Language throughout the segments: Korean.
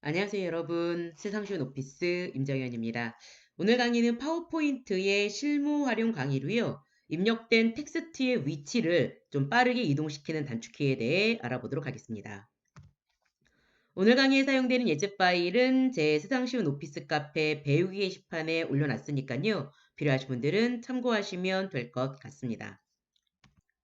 안녕하세요, 여러분. 세상 쉬운 오피스 임정현입니다. 오늘 강의는 파워포인트의 실무 활용 강의로요. 입력된 텍스트의 위치를 좀 빠르게 이동시키는 단축키에 대해 알아보도록 하겠습니다. 오늘 강의에 사용되는 예제 파일은 제 세상 쉬운 오피스 카페 배우기 게시판에 올려놨으니까요. 필요하신 분들은 참고하시면 될 것 같습니다.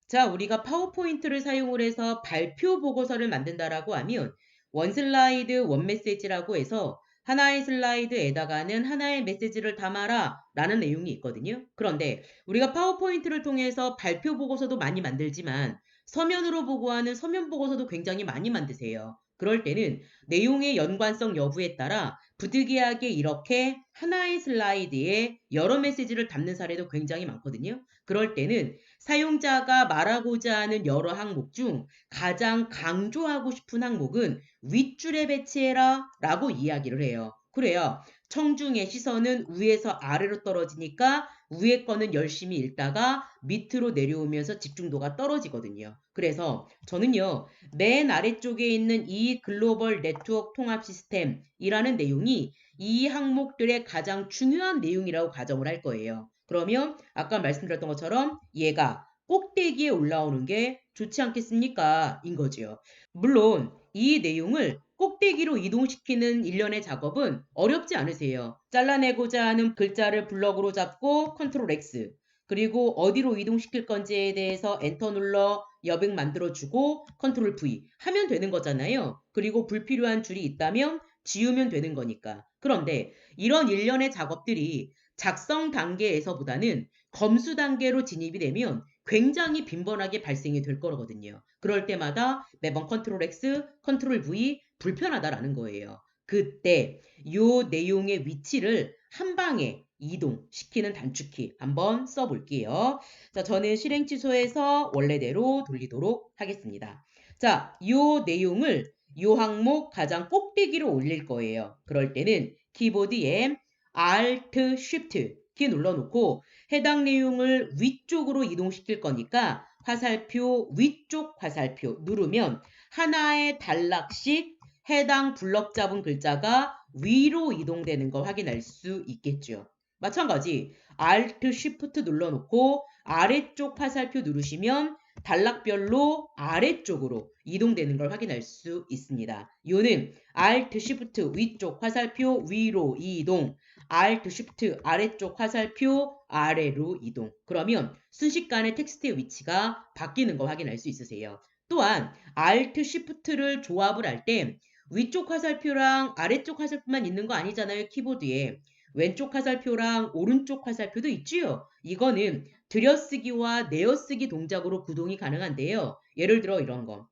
자, 우리가 파워포인트를 사용을 해서 발표 보고서를 만든다라고 하면 원 슬라이드 원 메시지라고 해서 하나의 슬라이드에다가는 하나의 메시지를 담아라 라는 내용이 있거든요. 그런데 우리가 파워포인트를 통해서 발표 보고서도 많이 만들지만 서면으로 보고하는 서면 보고서도 굉장히 많이 만드세요. 그럴 때는 내용의 연관성 여부에 따라 부득이하게 이렇게 하나의 슬라이드에 여러 메시지를 담는 사례도 굉장히 많거든요. 그럴 때는 사용자가 말하고자 하는 여러 항목 중 가장 강조하고 싶은 항목은 윗줄에 배치해라 라고 이야기를 해요. 그래야 청중의 시선은 위에서 아래로 떨어지니까 위에 거는 열심히 읽다가 밑으로 내려오면서 집중도가 떨어지거든요. 그래서 저는요, 맨 아래쪽에 있는 이 글로벌 네트워크 통합 시스템이라는 내용이 이 항목들의 가장 중요한 내용이라고 가정을 할 거예요. 그러면 아까 말씀드렸던 것처럼 얘가 꼭대기에 올라오는 게 좋지 않겠습니까? 인 거죠. 물론 이 내용을 꼭대기로 이동시키는 일련의 작업은 어렵지 않으세요. 잘라내고자 하는 글자를 블럭으로 잡고 컨트롤 X 그리고 어디로 이동시킬 건지에 대해서 엔터 눌러 여백 만들어주고 컨트롤 V 하면 되는 거잖아요. 그리고 불필요한 줄이 있다면 지우면 되는 거니까. 그런데 이런 일련의 작업들이 작성 단계에서보다는 검수 단계로 진입이 되면 굉장히 빈번하게 발생이 될 거거든요. 그럴 때마다 매번 컨트롤 X, 컨트롤 V 불편하다라는 거예요. 그때 요 내용의 위치를 한 방에 이동시키는 단축키 한번 써볼게요. 자, 저는 실행 취소해서 원래대로 돌리도록 하겠습니다. 자, 요 내용을 요 항목 가장 꼭대기로 올릴 거예요. 그럴 때는 키보드에 Alt, Shift 키 눌러놓고 해당 내용을 위쪽으로 이동시킬 거니까 화살표 위쪽 화살표 누르면 하나의 단락씩 해당 블럭 잡은 글자가 위로 이동되는 걸 확인할 수 있겠죠. 마찬가지 Alt, Shift 눌러놓고 아래쪽 화살표 누르시면 단락별로 아래쪽으로 이동되는 걸 확인할 수 있습니다. 요는 Alt, Shift 위쪽 화살표 위로 이동 Alt, Shift 아래쪽 화살표 아래로 이동. 그러면 순식간에 텍스트의 위치가 바뀌는 거 확인할 수 있으세요. 또한 Alt, Shift를 조합을 할 때 위쪽 화살표랑 아래쪽 화살표만 있는 거 아니잖아요. 키보드에. 왼쪽 화살표랑 오른쪽 화살표도 있지요. 이거는 들여쓰기와 내어쓰기 동작으로 구동이 가능한데요. 예를 들어 이런 거.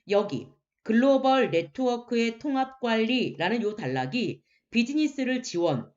여기 글로벌 네트워크의 통합 관리라는 요 단락이 비즈니스를 지원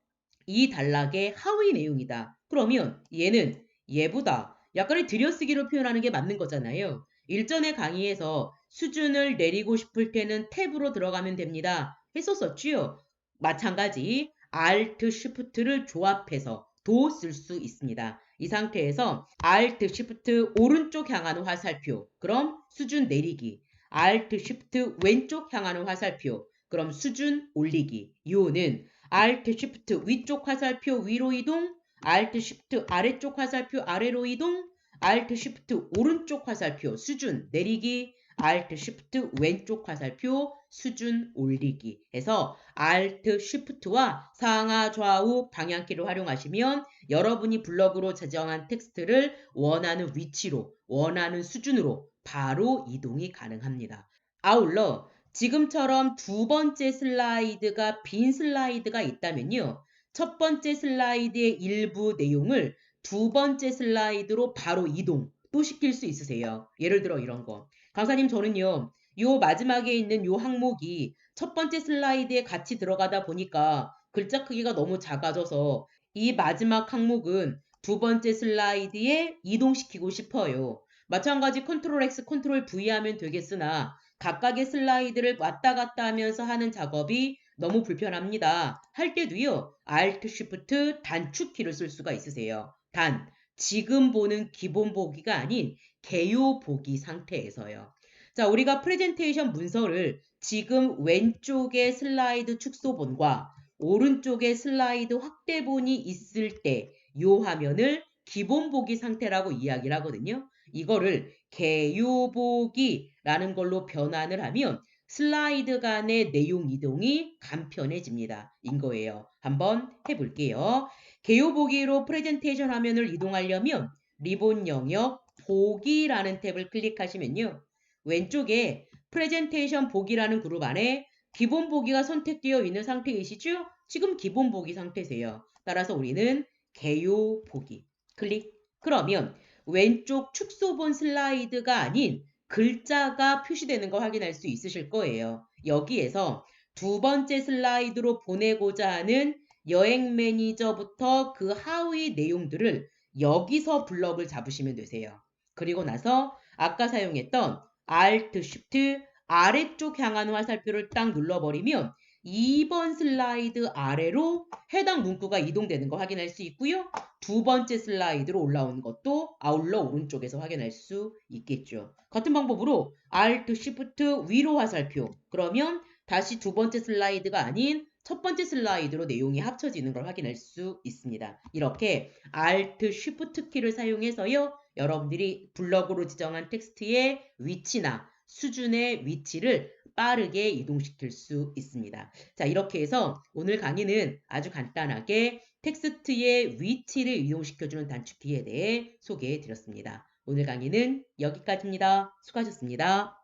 이 단락의 하위 내용이다. 그러면 얘는 얘보다 약간의 들여쓰기로 표현하는 게 맞는 거잖아요. 일전의 강의에서 수준을 내리고 싶을 때는 탭으로 들어가면 됩니다. 했었었지요. 마찬가지 Alt, Shift를 조합해서 도 쓸 수 있습니다. 이 상태에서 Alt, Shift 오른쪽 향하는 화살표 그럼 수준 내리기 Alt, Shift 왼쪽 향하는 화살표 그럼 수준 올리기 요는 Alt Shift 위쪽 화살표 위로 이동, Alt Shift 아래쪽 화살표 아래로 이동, Alt Shift 오른쪽 화살표 수준 내리기, Alt Shift 왼쪽 화살표 수준 올리기 해서 Alt Shift와 상하 좌우 방향키를 활용하시면 여러분이 블럭으로 지정한 텍스트를 원하는 위치로 원하는 수준으로 바로 이동이 가능합니다. 아울러 지금처럼 두 번째 슬라이드가 빈 슬라이드가 있다면요. 첫 번째 슬라이드의 일부 내용을 두 번째 슬라이드로 바로 이동 또 시킬 수 있으세요. 예를 들어 이런 거. 강사님 저는요. 요 마지막에 있는 요 항목이 첫 번째 슬라이드에 같이 들어가다 보니까 글자 크기가 너무 작아져서 이 마지막 항목은 두 번째 슬라이드에 이동시키고 싶어요. 마찬가지 컨트롤 X, 컨트롤 V 하면 되겠으나 각각의 슬라이드를 왔다 갔다 하면서 하는 작업이 너무 불편합니다. 할 때도요. Alt, Shift 단축키를 쓸 수가 있으세요. 단, 지금 보는 기본 보기가 아닌 개요 보기 상태에서요. 자, 우리가 프레젠테이션 문서를 지금 왼쪽에 슬라이드 축소본과 오른쪽에 슬라이드 확대본이 있을 때 이 화면을 기본 보기 상태라고 이야기를 하거든요. 이거를 개요보기라는 걸로 변환을 하면 슬라이드 간의 내용 이동이 간편해집니다. 인 거예요. 한번 해볼게요. 개요보기로 프레젠테이션 화면을 이동하려면 리본 영역 보기라는 탭을 클릭하시면요. 왼쪽에 프레젠테이션 보기라는 그룹 안에 기본 보기가 선택되어 있는 상태이시죠? 지금 기본 보기 상태세요. 따라서 우리는 개요 보기 클릭. 그러면 왼쪽 축소본 슬라이드가 아닌 글자가 표시되는 거 확인할 수 있으실 거예요. 여기에서 두 번째 슬라이드로 보내고자 하는 여행 매니저부터 그 하위 내용들을 여기서 블럭을 잡으시면 되세요. 그리고 나서 아까 사용했던 Alt, Shift 아래쪽 향하는 화살표를 딱 눌러버리면 2번 슬라이드 아래로 해당 문구가 이동되는 거 확인할 수 있고요. 두 번째 슬라이드로 올라오는 것도 아울러 오른쪽에서 확인할 수 있겠죠. 같은 방법으로 Alt, Shift 위로 화살표 그러면 다시 두 번째 슬라이드가 아닌 첫 번째 슬라이드로 내용이 합쳐지는 걸 확인할 수 있습니다. 이렇게 Alt, Shift 키를 사용해서요. 여러분들이 블럭으로 지정한 텍스트의 위치나 수준의 위치를 빠르게 이동시킬 수 있습니다. 자, 이렇게 해서 오늘 강의는 아주 간단하게 텍스트의 위치를 이동시켜주는 단축키에 대해 소개해 드렸습니다. 오늘 강의는 여기까지입니다. 수고하셨습니다.